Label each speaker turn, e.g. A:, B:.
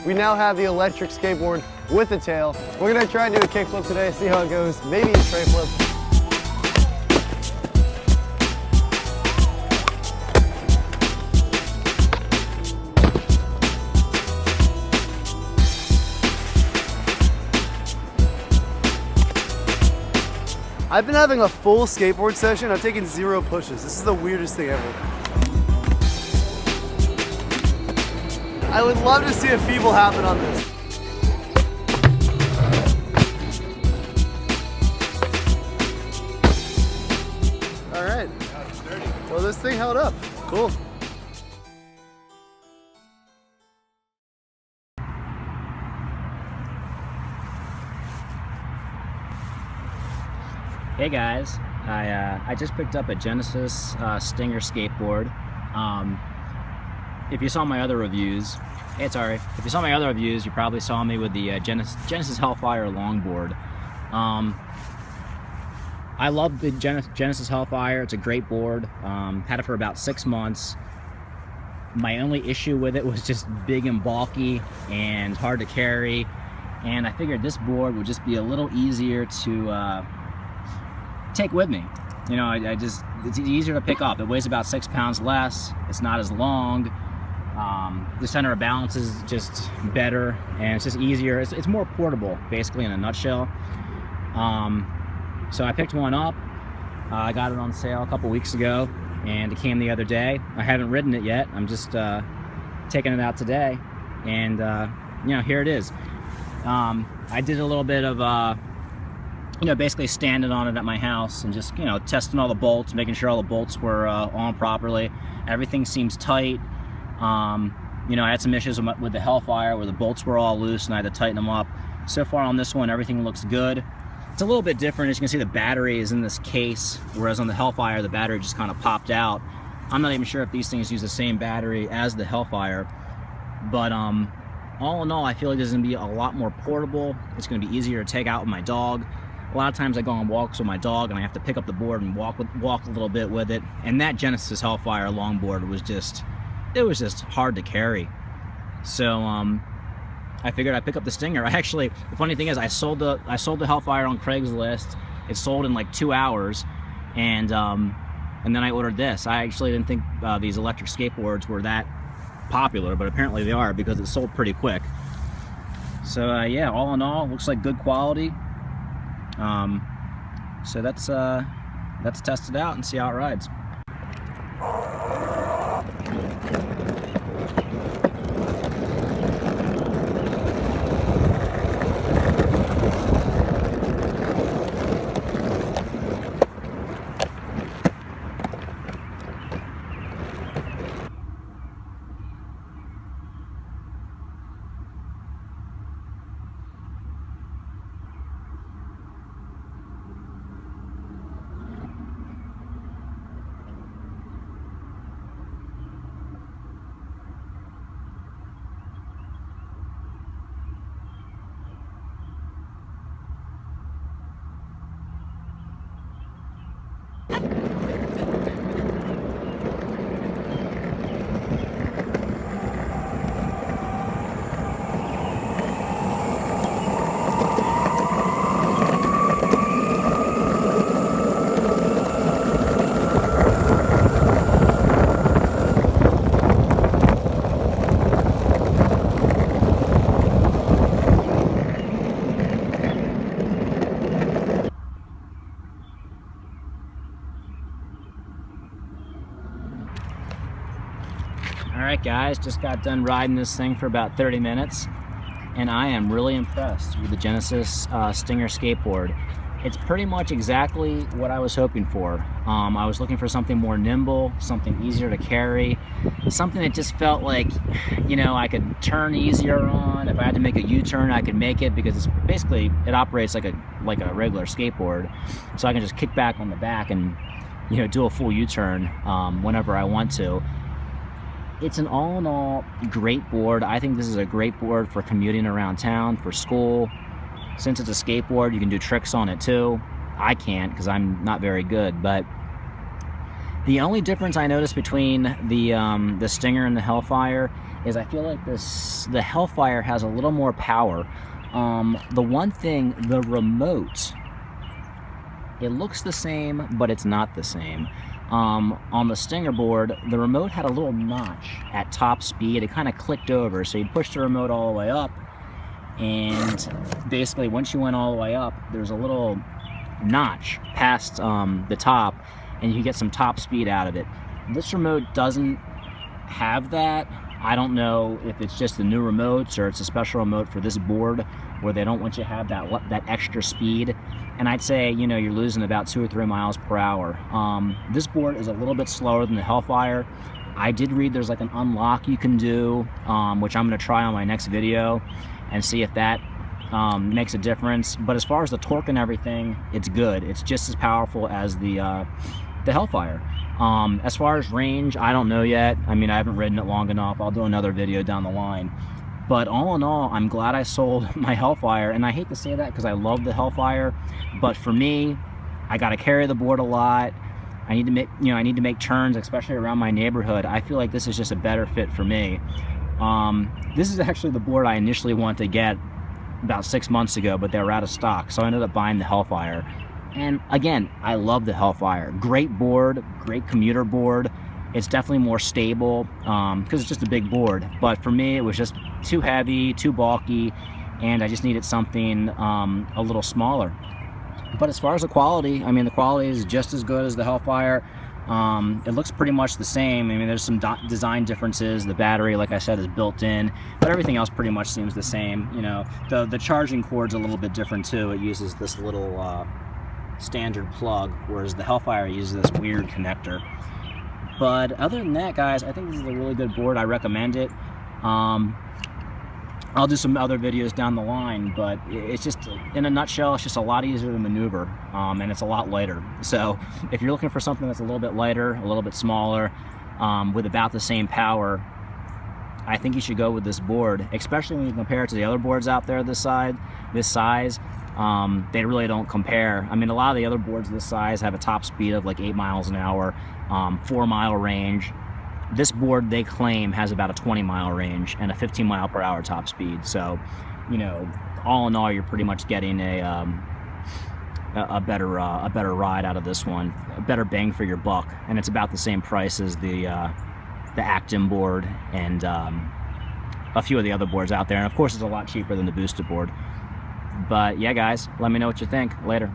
A: we now have the electric skateboard with a tail. We're gonna try and do a kickflip today, see how it goes, maybe a tray flip. I've been having a full skateboard session. I've taken 0 pushes. This is the weirdest thing ever. I would love to see a feeble happen on this. All right. Well, this thing held up. Cool.
B: Hey guys, I just picked up a Genesis Stinger skateboard. If you saw my other reviews, if you saw my other reviews, you probably saw me with the Genesis Hellfire longboard. I love the Genesis Hellfire. It's a great board. Had it for about 6 months. My only issue with it was just big and bulky and hard to carry. And I figured this board would just be a little easier to take with me. You know, it's easier to pick up. It weighs about 6 pounds less. It's not as long. The center of balance is just better, and it's just easier. It's more portable, basically, in a nutshell. So I picked one up. I got it on sale a couple weeks ago, and it came the other day. I haven't ridden it yet. I'm just taking it out today, and you know, here it is. I did a little bit of you know, basically standing on it at my house and just, you know, testing all the bolts, making sure all the bolts were on properly. Everything seems tight. You know, I had some issues with the Hellfire where the bolts were all loose and I had to tighten them up. So far on this one, everything looks good. It's a little bit different. As you can see, the battery is in this case, whereas on the Hellfire, the battery just kind of popped out. I'm not even sure if these things use the same battery as the Hellfire, but all in all, I feel like this is gonna be a lot more portable. It's gonna be easier to take out with my dog. A lot of times I go on walks with my dog and I have to pick up the board and walk a little bit with it. And that Genesis Hellfire longboard was just hard to carry. So I figured I'd pick up the Stinger. The funny thing is, I sold the Hellfire on Craigslist. It sold in like 2 hours, and then I ordered this. I actually didn't think these electric skateboards were that popular, but apparently they are because it sold pretty quick. So yeah, all in all, looks like good quality. So let's test it out and see how it rides. Alright guys, just got done riding this thing for about 30 minutes and I am really impressed with the Genesis Stinger skateboard. It's pretty much exactly what I was hoping for. I was looking for something more nimble, something easier to carry, something that just felt like, you know, I could turn easier on. If I had to make a U-turn, I could make it because it operates like a regular skateboard. So I can just kick back on the back and, you know, do a full U-turn whenever I want to. It's an all-in-all great board. I think this is a great board for commuting around town, for school. Since it's a skateboard, you can do tricks on it too. I can't because I'm not very good, but the only difference I noticed between the Stinger and the Hellfire is I feel like the Hellfire has a little more power. The one thing, the remote, it looks the same, but it's not the same. On the Stinger board, the remote had a little notch at top speed. It kind of clicked over, so you'd push the remote all the way up, and basically once you went all the way up, there's a little notch past the top, and you get some top speed out of it. This remote doesn't have that. I don't know if it's just the new remotes or it's a special remote for this board where they don't want you to have that extra speed. And I'd say, you know, you're losing about 2 or 3 miles per hour. This board is a little bit slower than the Hellfire. I did read there's like an unlock you can do, which I'm going to try on my next video and see if that makes a difference. But as far as the torque and everything, it's good. It's just as powerful as the Hellfire. As far as range, I don't know yet. I mean, I haven't ridden it long enough. I'll do another video down the line. But all in all, I'm glad I sold my Hellfire. And I hate to say that because I love the Hellfire. But for me, I got to carry the board a lot. I need to make, you know, I need to make turns, especially around my neighborhood. I feel like this is just a better fit for me. This is actually the board I initially wanted to get about 6 months ago, but they were out of stock. So I ended up buying the Hellfire. And again, I love the Hellfire. Great board, great commuter board. It's definitely more stable because it's just a big board. But for me, it was just too heavy, too bulky, and I just needed something a little smaller. But as far as the quality, I mean, the quality is just as good as the Hellfire. It looks pretty much the same. I mean, there's some design differences. The battery, like I said, is built in, but everything else pretty much seems the same. You know, the charging cord's a little bit different too. It uses this little standard plug, whereas the Hellfire uses this weird connector. But other than that, guys, I think this is a really good board. I recommend it. I'll do some other videos down the line, but it's just, in a nutshell, it's just a lot easier to maneuver, and it's a lot lighter. So if you're looking for something that's a little bit lighter, a little bit smaller, with about the same power, I think you should go with this board, especially when you compare it to the other boards out there this size. They really don't compare. I mean, a lot of the other boards this size have a top speed of like 8 miles an hour, 4-mile range. This board, they claim, has about a 20-mile range and a 15-mile-per-hour top speed. So, you know, all in all, you're pretty much getting a better ride out of this one, a better bang for your buck, and it's about the same price as the Acton board and a few of the other boards out there. And of course, it's a lot cheaper than the boosted board. But yeah, guys, let me know what you think. Later.